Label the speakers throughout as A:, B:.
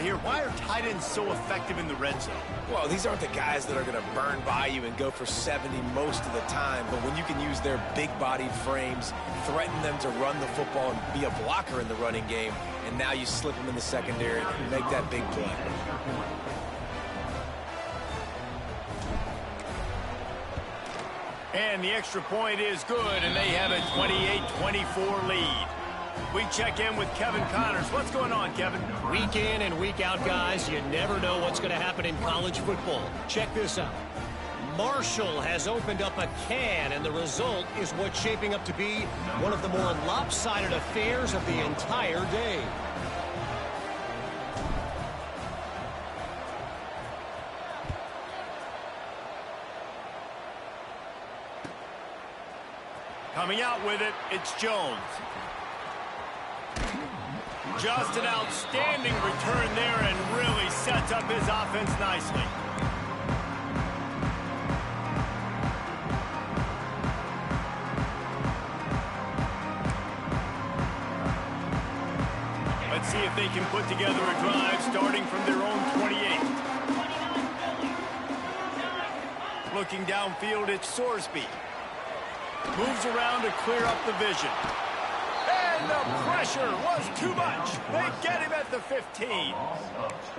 A: here. Why are tight ends so effective in the red zone?
B: Well, these aren't the guys that are going to burn by you and go for 70 most of the time, but when you can use their big-bodied frames, threaten them to run the football and be a blocker in the running game, and now you slip them in the secondary and make that big play.
A: And the extra point is good, and they have a 28-24 lead. We check in with Kevin Connors. What's going on, Kevin?
C: Week in and week out, guys, you never know what's going to happen in college football. Check this out. Marshall has opened up a can, and the result is what's shaping up to be one of the more lopsided affairs of the entire day.
A: Coming out with it, it's Jones. Just an outstanding return there and really sets up his offense nicely. Let's see if they can put together a drive starting from their own 28. Looking downfield, it's Sorsby. Moves around to clear up the vision. And the pressure was too much. They get him at the 15.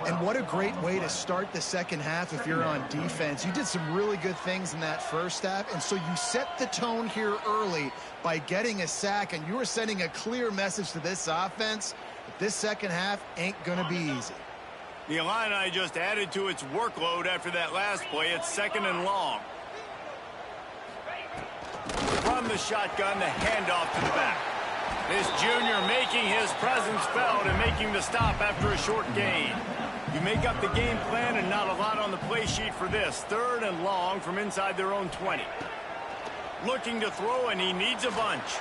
D: And what a great way to start the second half if you're on defense. You did some really good things in that first half, and so you set the tone here early by getting a sack, and you were sending a clear message to this offense that this second half ain't going to be easy.
A: The Illini just added to its workload after that last play. It's 2nd and long. From the shotgun, the handoff to the back. This junior making his presence felt and making the stop after a short gain. You make up the game plan and not a lot on the play sheet for this. 3rd and long from inside their own 20. Looking to throw, and he needs a bunch.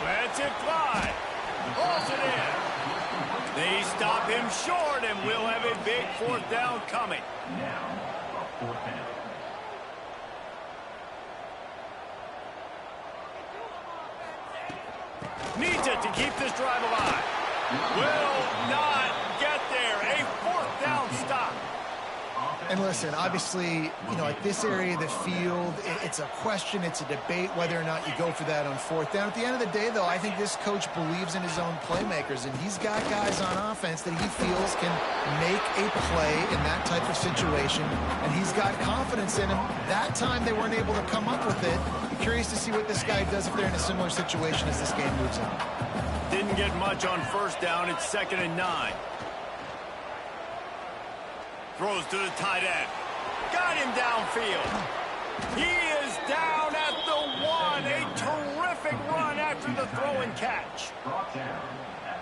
A: Lets it fly. Hauls it in. They stop him short, and we'll have a big 4th down coming. Needs it to keep this drive alive. Will not get there. A 4th down stop.
D: And listen, obviously, you know, at this area of the field, it's a question, it's a debate whether or not you go for that on 4th down. At the end of the day, though, I think this coach believes in his own playmakers, and he's got guys on offense that he feels can make a play in that type of situation, and he's got confidence in him. That time they weren't able to come up with it. Be curious to see what this guy does if they're in a similar situation as this game moves on.
A: Didn't get much on 1st down. It's 2nd and 9. Throws to the tight end. Got him downfield. He is down at the 1. A terrific run after the throw and catch.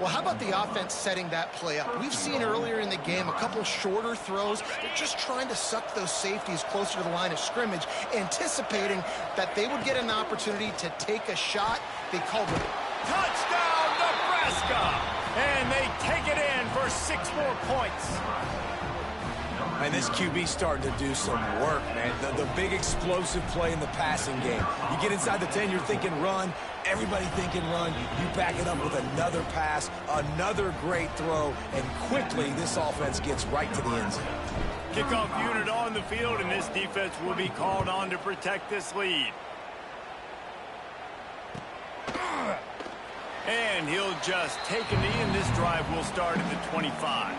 D: Well, how about the offense setting that play up? We've seen earlier in the game a couple shorter throws. They're just trying to suck those safeties closer to the line of scrimmage, anticipating that they would get an opportunity to take a shot. They called it.
A: Touchdown, Nebraska! And they take it in for 6 more points.
B: And this QB's starting to do some work, man. The big explosive play in the passing game. You get inside the 10, you're thinking run. Everybody thinking run. You back it up with another pass, another great throw, and quickly this offense gets right to the end zone.
A: Kickoff unit on the field, and this defense will be called on to protect this lead. And he'll just take a knee, and this drive will start at the 25.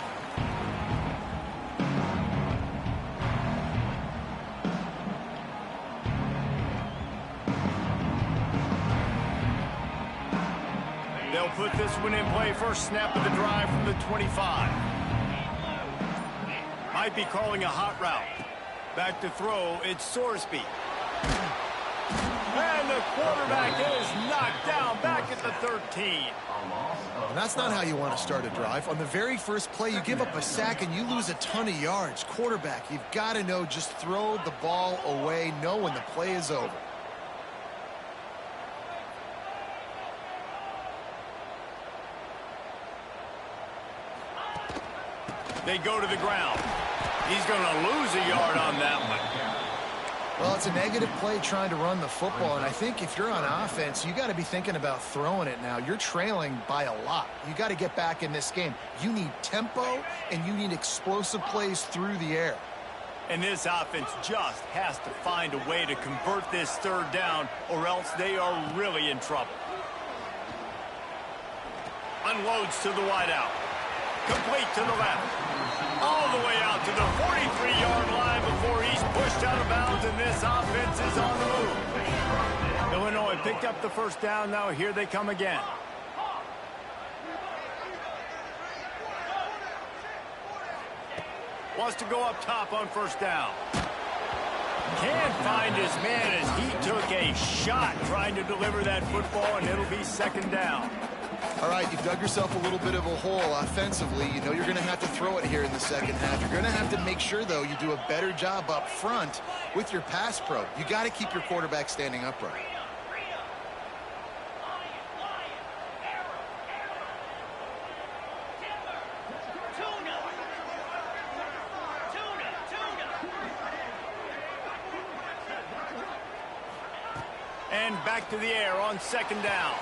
A: They'll put this one in play. First snap of the drive from the 25. Might be calling a hot route. Back to throw, it's Sorsby. And the quarterback is knocked down back at the 13.
D: And that's not how you want to start a drive. On the very first play, you give up a sack and you lose a ton of yards. Quarterback, you've got to know, just throw the ball away, know when the play is over. They go to the ground. He's going to lose a yard on that one. Well, it's a negative play trying to run the football, and I think if you're on offense, you got to be thinking about throwing it now. You're trailing by a lot. You got to get back in this game. You need tempo, and you need explosive plays through the air.
A: And this offense just has to find a way to convert this third down, or else they are really in trouble. Unloads to the wideout. Complete to the left. All the way out to the 43-yard line before he's pushed out of bounds, and this offense is on the move. Illinois picked up the first down. Now here they come again. Wants to go up top on first down. Can't find his man as he took a shot trying to deliver that football, and it'll be second down.
D: All right, you've dug yourself a little bit of a hole offensively. You know you're going to have to throw it here in the second half. You're going to have to make sure, though, you do a better job up front with your pass pro. You got to keep your quarterback standing upright.
A: And back to the air on second down.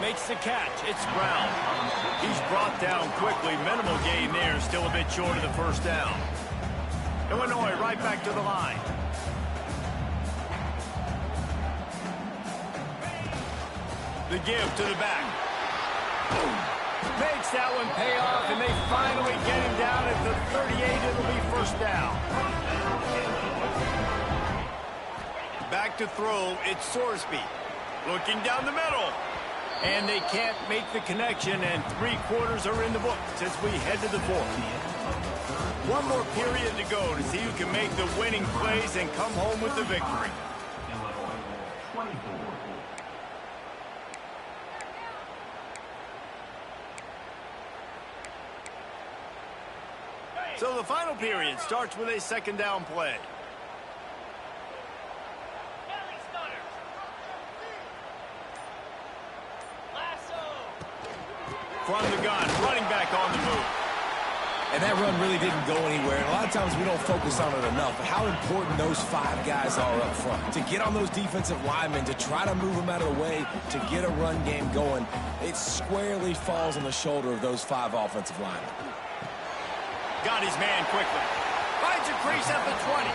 A: Makes the catch. It's Brown. He's brought down quickly. Minimal gain there. Still a bit short of the first down. Illinois right back to the line. The give to the back. Makes that one pay off, and they finally get him down at the 38. It'll be first down. Back to throw. It's Sorsby. Looking down the middle. And they can't make the connection, and 3 quarters are in the books as we head to the fourth. One more period to go to see who can make the winning plays and come home with the victory. So the final period starts with a second down play. From the gun, running back on the move.
B: And that run really didn't go anywhere. And a lot of times we don't focus on it enough. But how important those 5 guys are up front. To get on those defensive linemen, to try to move them out of the way, to get a run game going, it squarely falls on the shoulder of those 5 offensive linemen.
A: Got his man quickly. Finds a crease at the 20.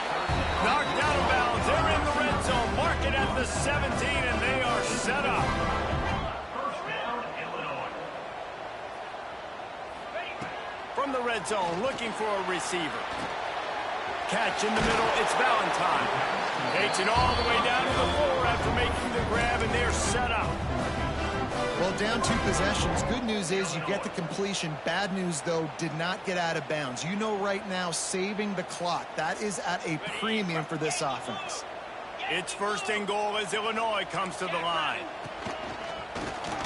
A: Knocked out of bounds. They're in the red zone. Mark it at the 17, and they are set up. From the red zone, looking for a receiver. Catch in the middle, it's Valentine. Takes it all the way down to the floor after making the grab, and they're set up.
D: Well, down 2 possessions. Good news is you get the completion. Bad news, though, did not get out of bounds. You know right now, saving the clock. That is at a premium for this offense.
A: It's first and goal as Illinois comes to the line.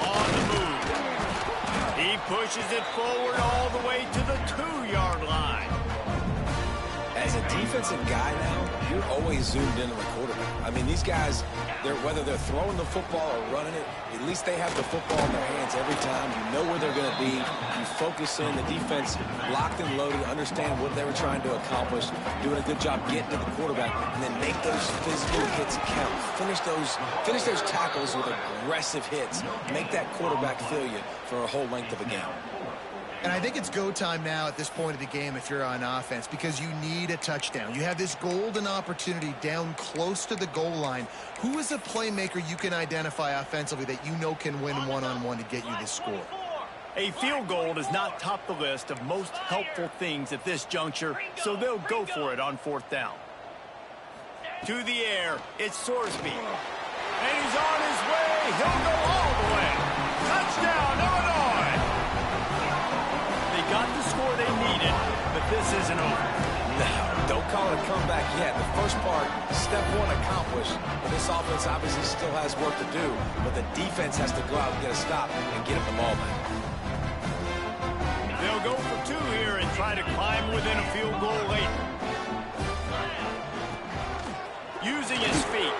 A: On the move. He pushes it forward all the way to the 2-yard line.
B: As a defensive guy now, you're always zoomed in on the quarterback. I mean, these guys, whether they're throwing the football or running it, at least they have the football in their hands every time. You know where they're going to be. You focus in. The defense locked and loaded, understand what they were trying to accomplish, doing a good job getting to the quarterback, and then make those physical hits count. Finish those tackles with aggressive hits. Make that quarterback feel you for a whole length of a game.
D: And I think it's go time now at this point of the game if you're on offense, because you need a touchdown. You have this golden opportunity down close to the goal line. Who is a playmaker you can identify offensively that you know can win one-on-one to get you the score?
A: A field goal does not top the list of most helpful things at this juncture, so they'll go for it on 4th down. To the air, it's Sorsby. And he's on his way. He'll go all the way. Touchdown, Illinois! They got the score they needed, but this isn't over.
B: No, don't call it a comeback yet. The first part, step 1 accomplished. But this offense obviously still has work to do, but the defense has to go out and get a stop and get him the ball back.
A: They'll go for 2 here and try to climb within a field goal late. Using his feet.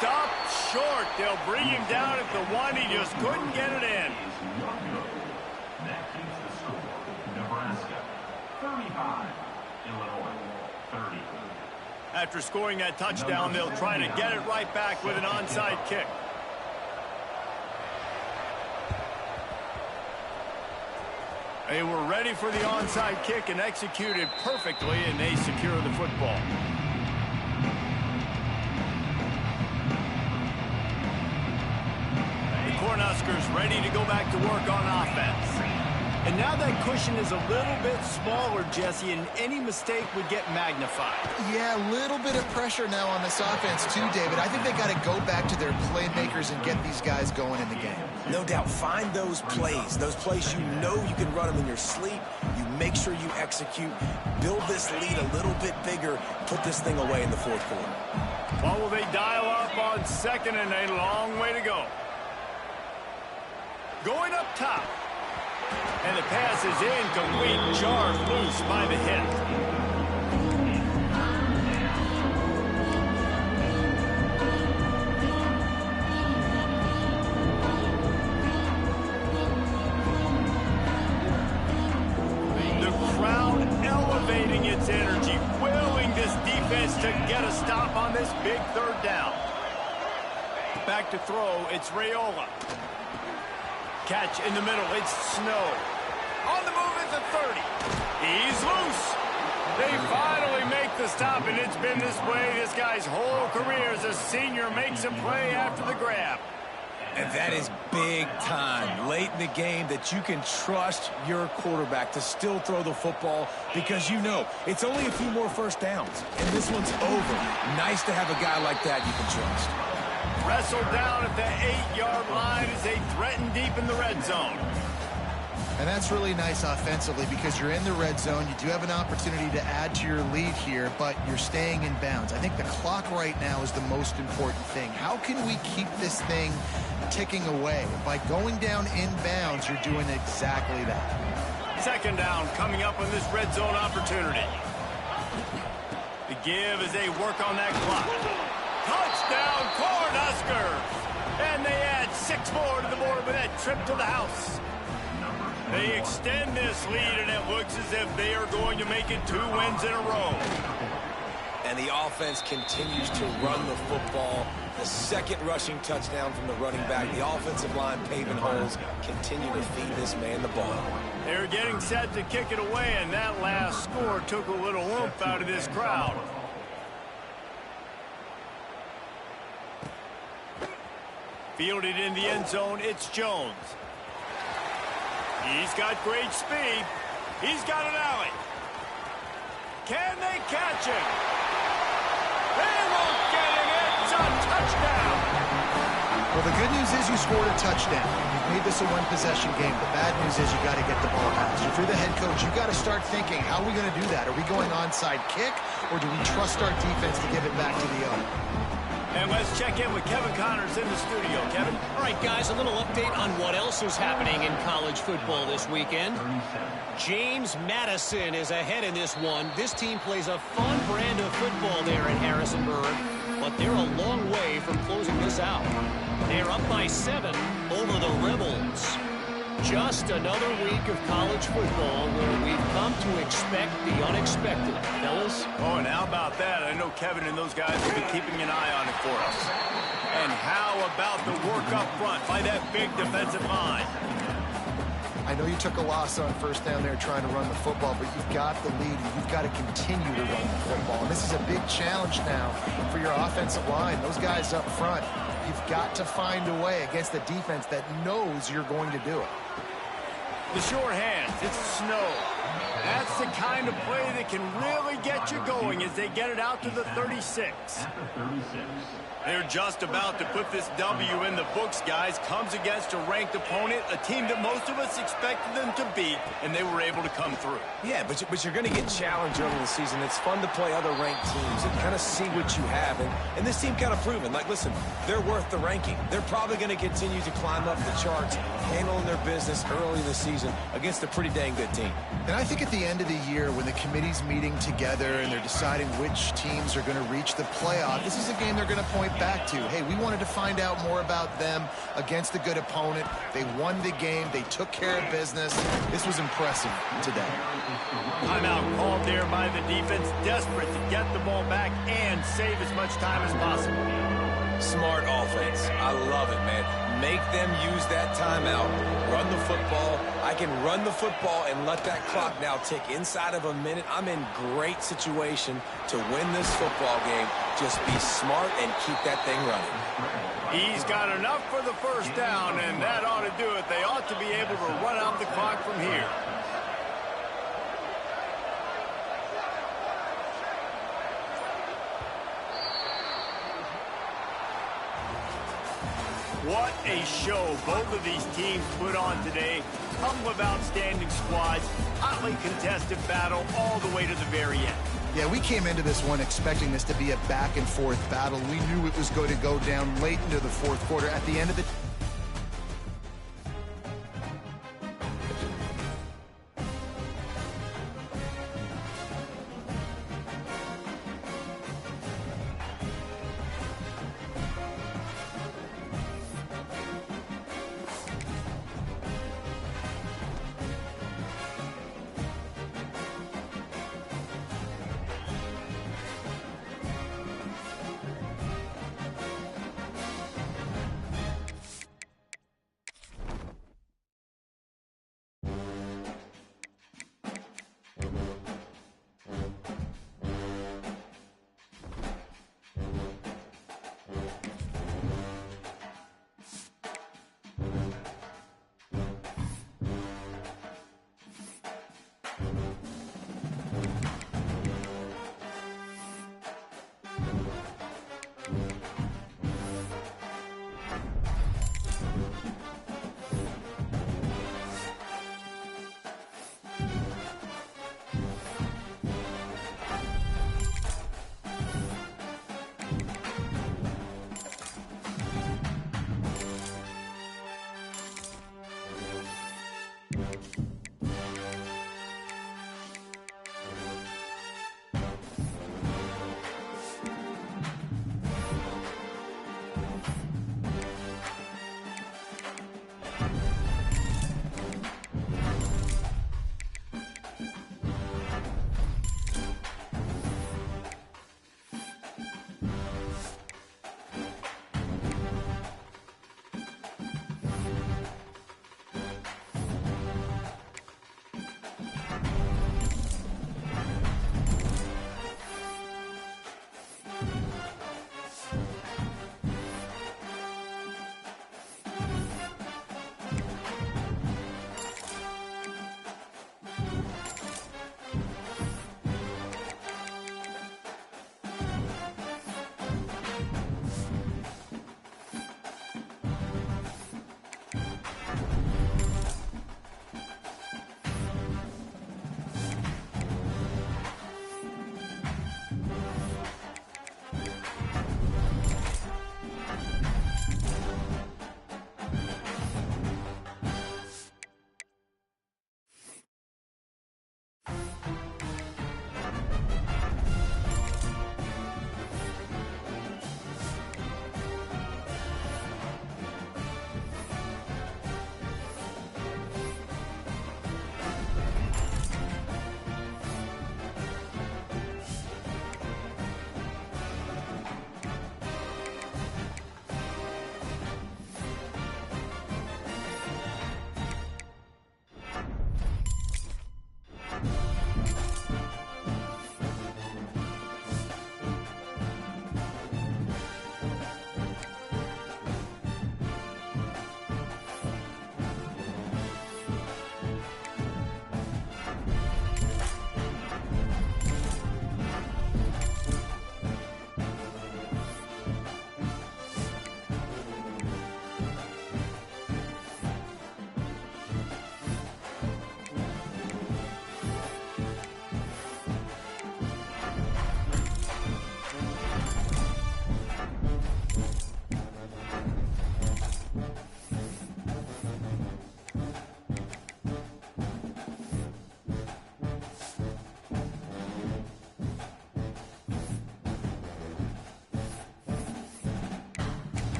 A: Stopped short. They'll bring him down at the 1. He just couldn't get it in. After scoring that touchdown, they'll try to get it right back with an onside kick. They were ready for the onside kick and executed perfectly, and they secure the football. The Cornhuskers ready to go back to work on offense. And now that cushion is a little bit smaller, Jesse, and any mistake would get magnified.
D: Yeah, a little bit of pressure now on this offense too, David. I think they got to go back to their playmakers and get these guys going in the game.
B: No doubt. Find those plays you know you can run them in your sleep. You make sure you execute. Build this lead a little bit bigger. Put this thing away in the fourth quarter.
A: Well, will they dial up on second and a long way to go? Going up top. And the pass is incomplete. Jarred loose by the hit. The crowd elevating its energy, willing this defense to get a stop on this big third down. Back to throw, it's Raiola. Catch in the middle, it's Snow. On the move at the 30. He's loose. They finally make the stop, and it's been this way this guy's whole career as a senior makes a play after the grab.
B: And that is big time late in the game that you can trust your quarterback to still throw the football because you know it's only a few more first downs, and this one's over. Nice to have a guy like that you can trust.
A: Wrestled down at the 8-yard line as they threaten deep in the red zone.
D: And that's really nice offensively because you're in the red zone. You do have an opportunity to add to your lead here, but you're staying in bounds. I think the clock right now is the most important thing. How can we keep this thing ticking away? By going down in bounds, you're doing exactly that.
A: Second down coming up on this red zone opportunity. The give as they work on that clock. Touchdown, Cornhuskers! And they add 6 more to the board with that trip to the house. They extend this lead, and it looks as if they are going to make it 2 wins in a row.
B: And the offense continues to run the football. The second rushing touchdown from the running back. The offensive line paving holes. Continue to feed this man the ball.
A: They're getting set to kick it away, and that last score took a little oomph out of this crowd. Fielded in the end zone, it's Jones. He's got great speed. He's got an alley. Can they catch him? They won't get him. It's a touchdown.
D: Well, the good news is you scored a touchdown. You've made this a one-possession game. The bad news is you got to get the ball back. So if you're the head coach, you got to start thinking, how are we going to do that? Are we going onside kick, or do we trust our defense to give it back to the owner?
A: And let's check in with Kevin Connors in the studio. Kevin?
C: All right, guys, a little update on what else is happening in college football this weekend. James Madison is ahead in this one. This team plays a fun brand of football there in Harrisonburg, but they're a long way from closing this out. They're up by 7 over the Rebels. Just another week of college football where we've come to expect the unexpected. Fellas?
A: Oh, and how about that? I know Kevin and those guys will be keeping an eye on it for us. And how about the work up front by that big defensive line?
D: I know you took a loss on first down there trying to run the football, but you've got the lead, and you've got to continue to run the football. And this is a big challenge now for your offensive line. Those guys up front, you've got to find a way against the defense that knows you're going to do it.
A: The short hands, it's Snow. That's the kind of play that can really get you going as they get it out to the 36. They're just about to put this W in the books, guys. Comes against a ranked opponent, a team that most of us expected them to beat, and they were able to come through.
B: Yeah, but you're going to get challenged early in the season. It's fun to play other ranked teams and kind of see what you have. And this team kind of proven, like, listen, they're worth the ranking. They're probably going to continue to climb up the charts, handling their business early in the season against a pretty dang good team.
D: And I think at the end of of the year when the committee's meeting together and they're deciding which teams are going to reach the playoff, this is a game they're going to point back to. Hey, we wanted to find out more about them against a good opponent. They won the game. They took care of business. This was impressive today.
A: Timeout called there by the defense, desperate to get the ball back and save as much time as possible.
B: Smart offense. I love it, man. Make them use that timeout. Run the football. I can run the football and let that clock now tick inside of a minute. I'm in great situation to win this football game. Just be smart and keep that thing running.
A: He's got enough for the first down, and that ought to do it. They ought to be able to run out the clock from here. What a show both of these teams put on today. Couple of outstanding squads, hotly contested battle all the way to the very end.
D: Yeah, we came into this one expecting this to be a back-and-forth battle. We knew it was going to go down late into the fourth quarter. At the end of the